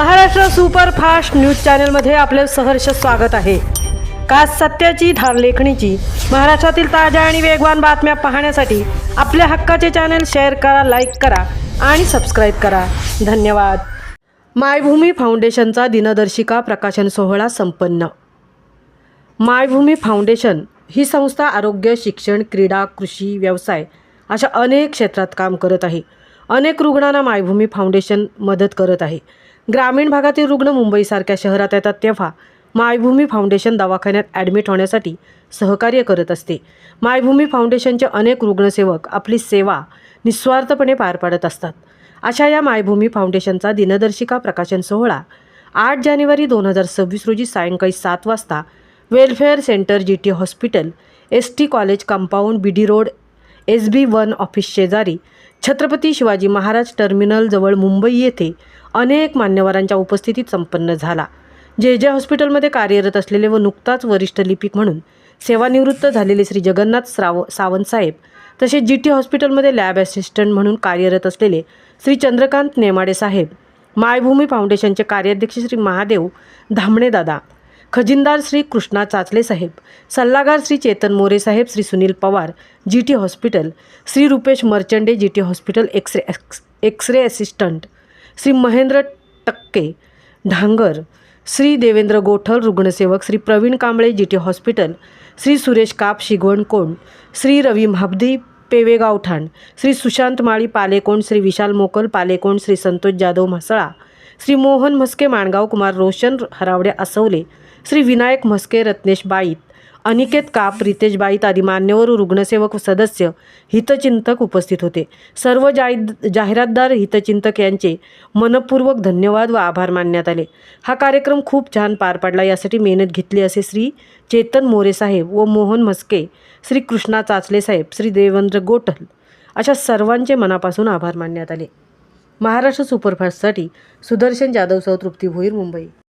Maharashtra superfast news चॅनलमध्ये आपले सहर्ष स्वागत आहे। का सत्याची धार लेखणीची महाराष्ट्रातील ताज्या आणि वेगवान बातम्या पाहण्यासाठी आपल्या हक्काचे चॅनल शेअर करा, लाईक करा आणि सबस्क्राईब करा। धन्यवाद। मायभूमी फाउंडेशनचा दिनदर्शिका प्रकाशन सोहळा संपन्न। मायभूमी फाउंडेशन ही संस्था आरोग्य, शिक्षण, क्रीडा, कृषी, व्यवसाय अशा अनेक क्षेत्रात काम करत आहे। अनेक रुग्णांना मायभूमी फाउंडेशन मदत करत आहे। ग्रामीण भागातील रुग्ण मुंबईसारख्या शहरात येतात तेव्हा मायभूमी फाउंडेशन दवाखान्यात ॲडमिट होण्यासाठी सहकार्य करत असते। मायभूमी फाउंडेशनचे अनेक रुग्णसेवक आपली सेवा निस्वार्थपणे पार पाडत असतात। अशा या मायभूमी फाउंडेशनचा दिनदर्शिका प्रकाशन सोहळा 8 जानेवारी 2026 रोजी सायंकाळी 7 वाजता welfare centre, GT hospital, ST college compound, BD road, SB1 office शेजारी, छत्रपती शिवाजी महाराज टर्मिनल जवळ मुंबई येथे अनेक मान्यवरांच्या उपस्थितीत संपन्न झाला। जे हॉस्पिटलमध्ये कार्यरत असलेले व नुकताच वरिष्ठ लिपिक म्हणून सेवानिवृत्त झालेले श्री जगन्नाथ सावंत साहेब, तसेच GT हॉस्पिटलमध्ये लॅब असिस्टंट म्हणून कार्यरत असलेले श्री चंद्रकांत नेमाडे साहेब, मायभूमी फाउंडेशनचे कार्याध्यक्ष श्री महादेव धामणे दादा, खजिनदार श्री कृष्णा चाचले साहेब, सल्लागार श्री चेतन मोरे साहेब, Shri Sunil Pawar, GT hospital, Shri Rupesh Merchande, GT hospital x-ray assistant, Shri Mahendra Takke Dhangar, Shri Devendra Gothal रुग्णसेवक, श्री प्रवीण कांबळे, GT हॉस्पिटल, श्री सुरेश काप शिगवणकोंड, श्री रवी म्हाबदी पेवे गावठाण, श्री सुशांत माळी पालेकोंड, श्री विशाल मोकल पालेकोंड, श्री संतोष जाधव म्हसळा, श्री मोहन म्हस्के माणगाव, कुमार रोशन हरावडे असवले, श्री विनायक म्हस्के रत्नेश बाईत, अनिकेत काप, रितेश बाईत आदी मान्यवर रुग्णसेवक व सदस्य हितचिंतक उपस्थित होते। सर्व जाहिरातदार हितचिंतक यांचे मनपूर्वक धन्यवाद व आभार मानण्यात आले। हा कार्यक्रम खूप छान पार पडला, यासाठी मेहनत घेतली असे श्री चेतन मोरे साहेब व मोहन म्हस्के, श्री कृष्णा चाचले साहेब, श्री देवेंद्र गोठल अशा सर्वांचे मनापासून आभार मानण्यात आले। महाराष्ट्र सुपरफास्टसाठी सुदर्शन जाधवसह तृप्ती भोईर, मुंबई।